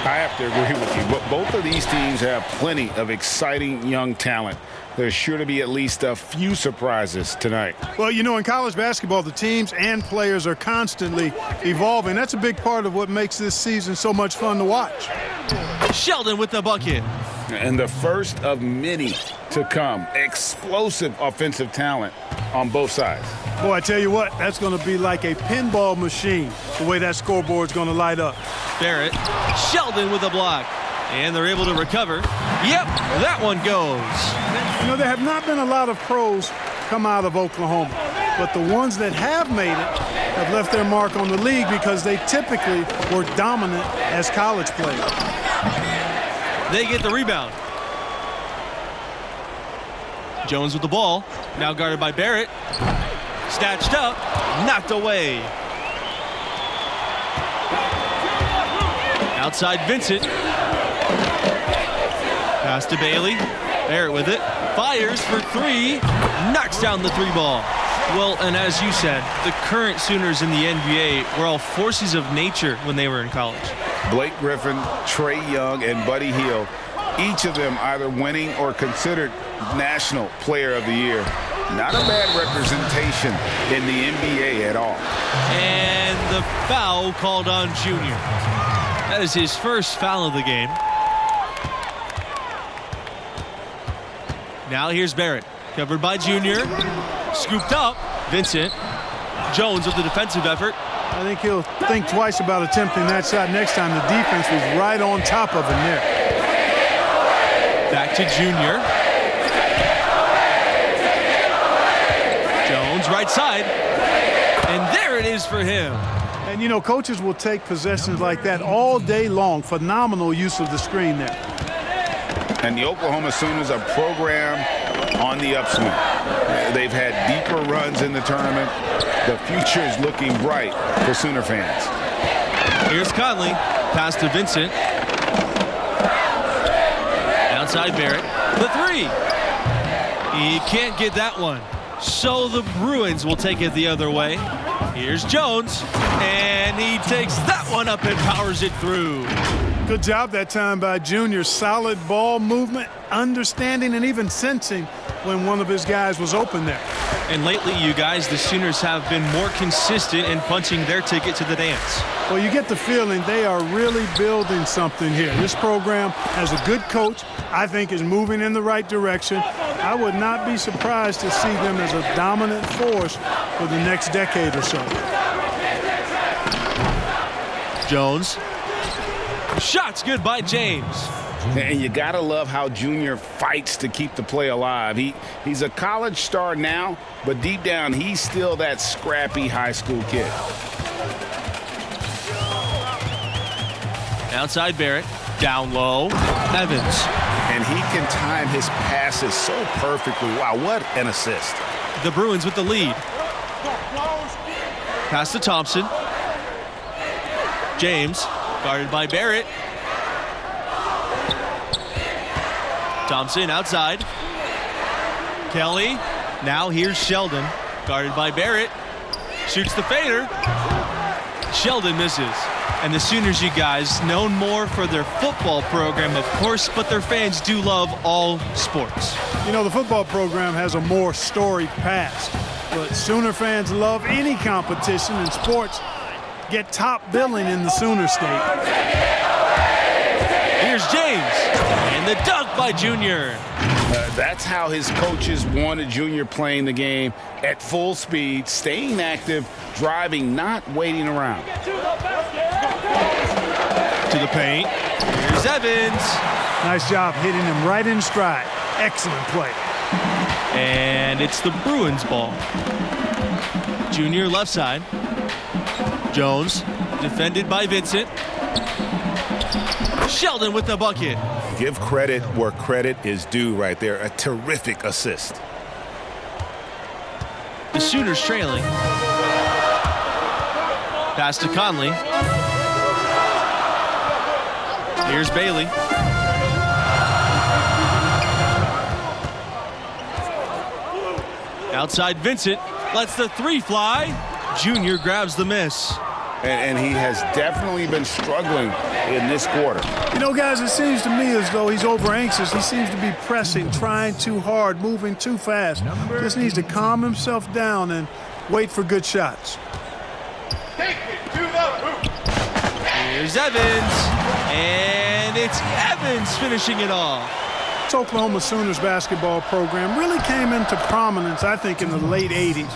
I have to agree with you, but both of these teams have plenty of exciting young talent. There's sure to be at least a few surprises tonight. Well, you know, in college basketball, the teams and players are constantly evolving. That's a big part of what makes this season so much fun to watch. Sheldon with the bucket. And the first of many to come. Explosive offensive talent on both sides. Boy, I tell you what, that's going to be like a pinball machine, the way that scoreboard's going to light up. Barrett, Sheldon with a block. And they're able to recover. Yep, that one goes. You know, there have not been a lot of pros come out of Oklahoma, but the ones that have made it have left their mark on the league because they typically were dominant as college players. They get the rebound. Jones with the ball, now guarded by Barrett. Snatched up, knocked away. Outside Vincent. Pass to Bailey. Barrett with it. Fires for three. Knocks down the three ball. Well, and as you said, the current Sooners in the NBA were all forces of nature when they were in college. Blake Griffin, Trae Young, and Buddy Hield, each of them either winning or considered National Player of the Year. Not a bad representation in the NBA at all. And the foul called on Junior. That is his first foul of the game. Now here's Barrett, covered by Junior. Scooped up, Vincent. Jones with the defensive effort. I think he'll think twice about attempting that shot next time. The defense was right on top of him there. Back to Junior. Jones right side. And there it is for him. And, you know, coaches will take possessions like that all day long. Phenomenal use of the screen there. And the Oklahoma Sooners are programmed on the upswing. They've had deeper runs in the tournament. The future is looking bright for Sooner fans. Here's Conley. Pass to Vincent. Outside Barrett. The three. He can't get that one. So the Bruins will take it the other way. Here's Jones. And he takes that one up and powers it through. Good job that time by Junior. Solid ball movement, understanding, and even sensing when one of his guys was open there. And lately, you guys, the Sooners have been more consistent in punching their ticket to the dance. Well, you get the feeling they are really building something here. This program has a good coach, I think is moving in the right direction. I would not be surprised to see them as a dominant force for the next decade or so. Jones. Shot's good by James. And you got to love how Junior fights to keep the play alive. He's a college star now, but deep down, he's still that scrappy high school kid. Outside Barrett. Down low. Evans. And he can time his passes so perfectly. Wow, what an assist. The Bruins with the lead. Pass to Thompson. James. Guarded by Barrett. Thompson outside. Kelly. Now here's Sheldon. Guarded by Barrett. Shoots the fader. Sheldon misses. And the Sooners, you guys, known more for their football program, of course, but their fans do love all sports. You know, the football program has a more storied past, but Sooner fans love any competition, and sports get top billing in the Sooner State. Here's James, and the dunk by Junior. That's how his coaches wanted Junior playing the game at full speed, staying active, driving, not waiting around. To the paint. Here's Evans. Nice job hitting him right in stride. Excellent play. And it's the Bruins ball. Junior left side. Jones defended by Vincent. Sheldon with the bucket. Give credit where credit is due right there. A terrific assist. The Sooners trailing. Pass to Conley. Here's Bailey. Outside Vincent lets the three fly. Junior grabs the miss. and he has definitely been struggling in this quarter. You know, guys, it seems to me as though he's over anxious. He seems to be pressing, trying too hard, moving too fast. Just needs to calm himself down and wait for good shots. Here's Evans, and it's Evans finishing it off. This Oklahoma Sooners basketball program really came into prominence, I think, in the late 80s.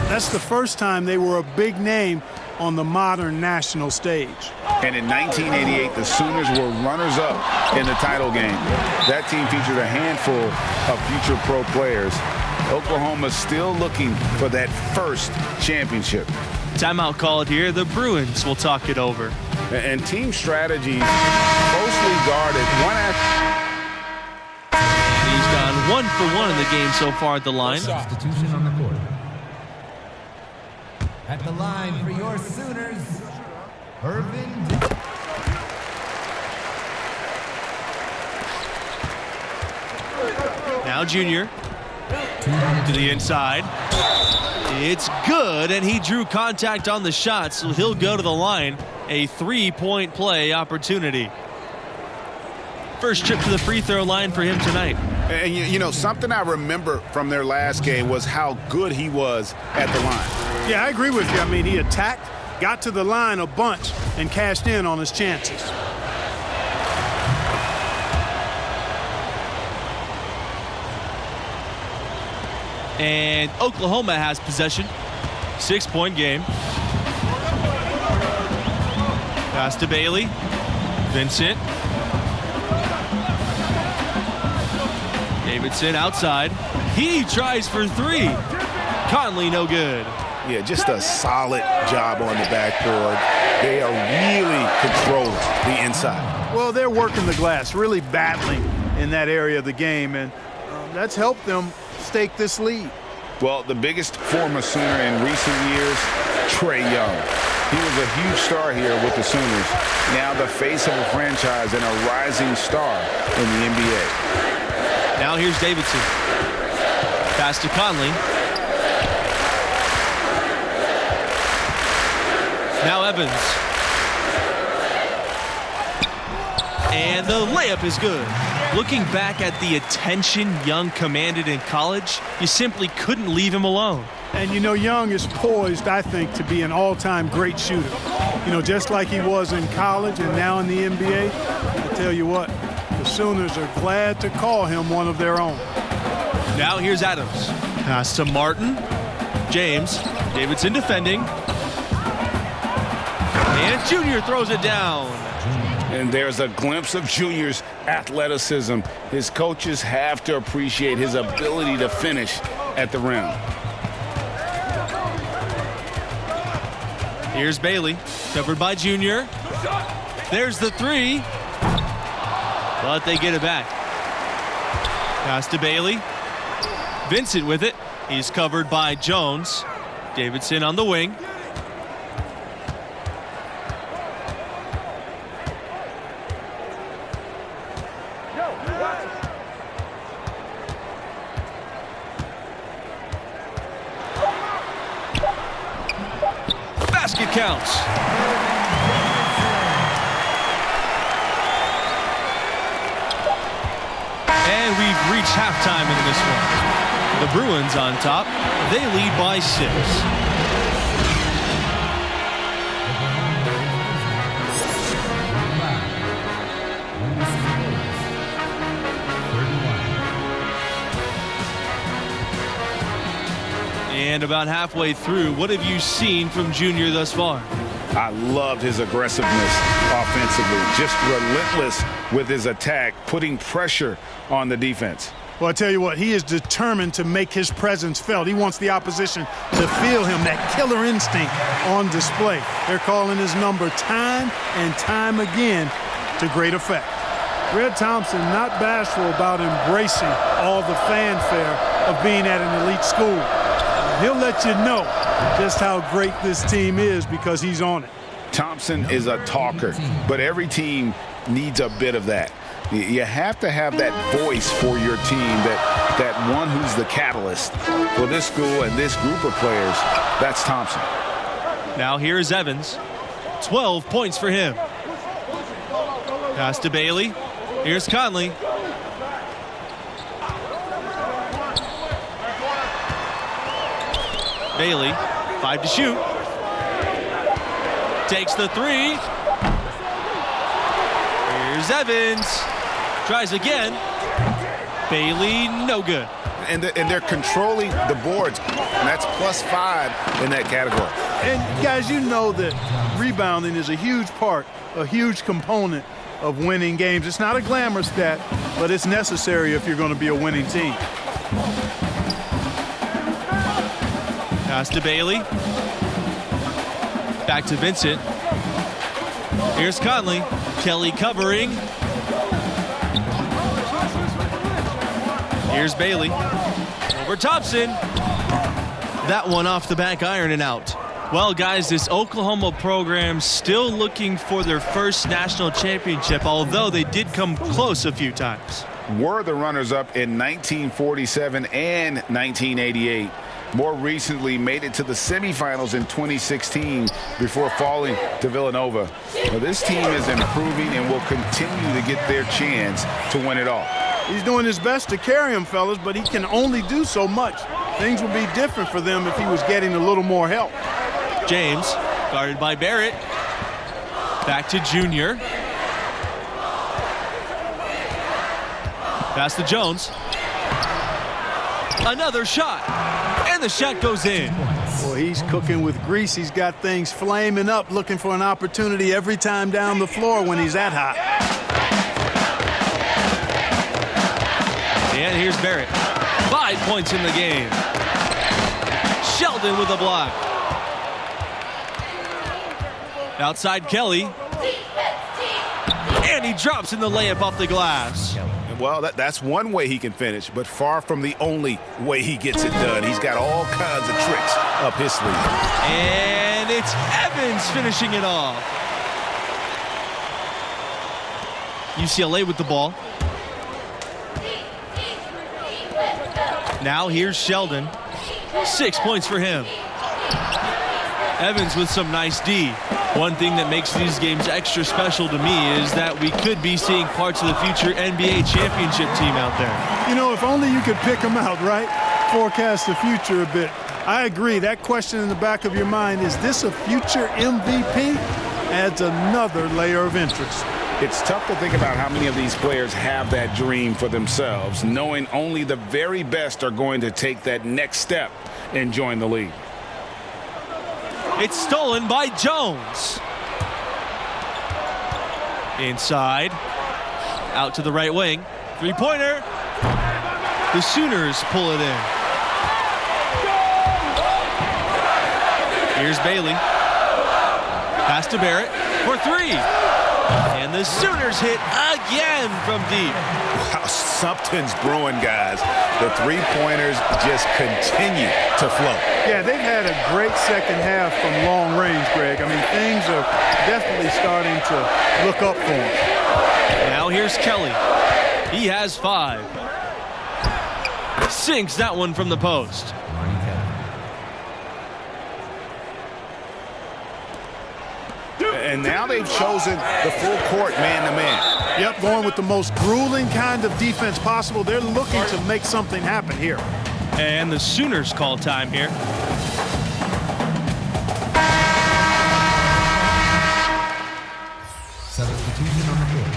That's the first time they were a big name on the modern national stage. And in 1988, the Sooners were runners-up in the title game. That team featured a handful of future pro players. Oklahoma's still looking for that first championship. Timeout called here. The Bruins will talk it over. And team strategies closely guarded. He's gone 1 for 1 in the game so far at the line. Substitution on the court. At the line for your Sooners, Irvin. Now Junior to the inside. It's good, and he drew contact on the shot, so he'll go to the line. A 3-point play opportunity. First trip to the free throw line for him tonight. And you know, something I remember from their last game was how good he was at the line. Yeah, I agree with you. I mean, he attacked, got to the line a bunch, and cashed in on his chances. And Oklahoma has possession. 6-point game. Pass to Bailey. Vincent. Davidson outside. He tries for 3. Conley no good. Yeah, just a solid job on the backboard. They are really controlling the inside. Well, they're working the glass, really battling in that area of the game, and that's helped them stake this lead. Well, the biggest former Sooner in recent years, Trae Young. He was a huge star here with the Sooners. Now the face of a franchise and a rising star in the NBA. Now here's Davidson. Pass to Conley. Now Evans. And the layup is good. Looking back at the attention Young commanded in college, you simply couldn't leave him alone. And, you know, Young is poised, I think, to be an all-time great shooter. You know, just like he was in college and now in the NBA, I tell you what, the Sooners are glad to call him one of their own. Now here's Adams. Pass to Martin. James. Davidson defending. And Junior throws it down. And there's a glimpse of Junior's athleticism. His coaches have to appreciate his ability to finish at the rim. Here's Bailey, covered by Junior. There's the 3. But they get it back. Pass to Bailey. Vincent with it. He's covered by Jones. Davidson on the wing. Basket counts. And we've reached halftime in this one. The Bruins on top. They lead by 6. And about halfway through, what have you seen from Junior thus far? I loved his aggressiveness offensively, just relentless with his attack, putting pressure on the defense. Well, I tell you what, he is determined to make his presence felt. He wants the opposition to feel him, that killer instinct on display. They're calling his number time and time again to great effect. Red Thompson not bashful about embracing all the fanfare of being at an elite school. He'll let you know just how great this team is because he's on it. Thompson is a talker, but every team needs a bit of that. You have to have that voice for your team, that one who's the catalyst. For this school and this group of players, that's Thompson. Now here is Evans. 12 points for him. Pass to Bailey. Here's Conley. Bailey, 5 to shoot. Takes the 3. Here's Evans. Tries again. Bailey, no good. And they're controlling the boards, and that's +5 in that category. And guys, you know that rebounding is a huge part, a huge component of winning games. It's not a glamour stat, but it's necessary if you're going to be a winning team. Pass to Bailey. Back to Vincent. Here's Conley. Kelly covering. Here's Bailey. Over Thompson. That one off the back iron and out. Well, guys, this Oklahoma program still looking for their first national championship, although they did come close a few times. Were the runners-up in 1947 and 1988. More recently made it to the semifinals in 2016 before falling to Villanova. Now, this team is improving and will continue to get their chance to win it all. He's doing his best to carry him, fellas, but he can only do so much. Things would be different for them if he was getting a little more help. James, guarded by Barrett. Back to Junior. Pass to Jones. Another shot. And the shot goes in. Well, he's cooking with grease. He's got things flaming up, looking for an opportunity every time down the floor when he's that hot. And here's Barrett. 5 points in the game. Sheldon with a block. Outside Kelly. And he drops in the layup off the glass. Well, that's one way he can finish, but far from the only way he gets it done. He's got all kinds of tricks up his sleeve. And it's Evans finishing it off. UCLA with the ball. Now here's Sheldon. 6 points for him. Evans with some nice D. One thing that makes these games extra special to me is that we could be seeing parts of the future NBA championship team out there. You know, if only you could pick them out, right? Forecast the future a bit. I agree. That question in the back of your mind, is this a future MVP? Adds another layer of interest. It's tough to think about how many of these players have that dream for themselves, knowing only the very best are going to take that next step and join the league. It's stolen by Jones. Inside. Out to the right wing. Three-pointer. The Sooners pull it in. Here's Bailey. Pass to Barrett for 3. And the Sooners hit again from deep. Wow, something's brewing, guys. The three-pointers just continue to flow. Yeah, they've had a great second half from long range, Greg. I mean, things are definitely starting to look up for them. Now here's Kelly. He has 5. Sinks that one from the post. And now they've chosen the full court man-to-man. Yep, going with the most grueling kind of defense possible. They're looking to make something happen here. And the Sooners call time here. Substitution on the field.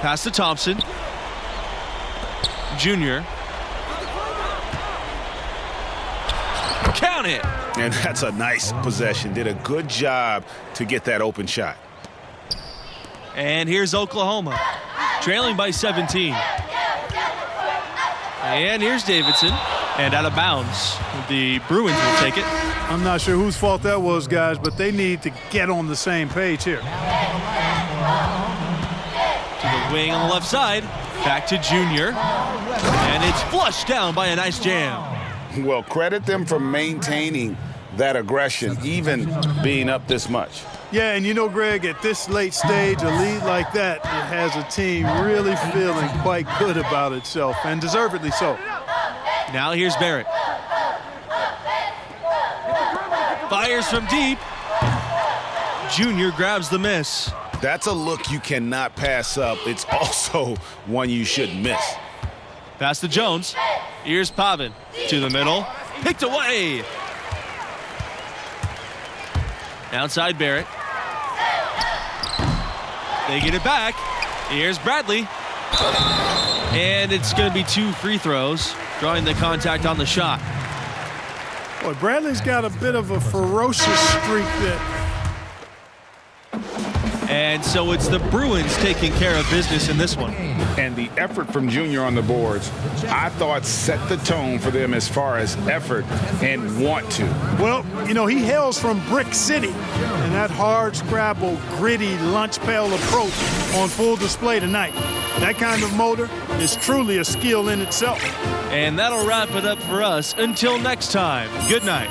Pass to Thompson. Junior. Count it. And that's a nice possession. Did a good job to get that open shot. And here's Oklahoma, trailing by 17. And here's Davidson. And out of bounds. The Bruins will take it. I'm not sure whose fault that was, guys, but they need to get on the same page here. To the wing on the left side. Back to Junior. And it's flushed down by a nice jam. Well, credit them for maintaining that aggression, even being up this much. Yeah, and you know, Greg, at this late stage, a lead like that, it has a team really feeling quite good about itself, and deservedly so. Now here's Barrett. Fires from deep. Junior grabs the miss. That's a look you cannot pass up. It's also one you shouldn't miss. Pass to Jones. Here's Pavin to the middle. Picked away. Outside Barrett. They get it back. Here's Bradley. And it's going to be 2 free throws, drawing the contact on the shot. Boy, Bradley's got a bit of a ferocious streak that. And so it's the Bruins taking care of business in this one. And the effort from Junior on the boards, I thought set the tone for them as far as effort and want to. Well, you know, he hails from Brick City, and that hard scrabble, gritty lunch pail approach on full display tonight. That kind of motor is truly a skill in itself. And that'll wrap it up for us. Until next time, good night.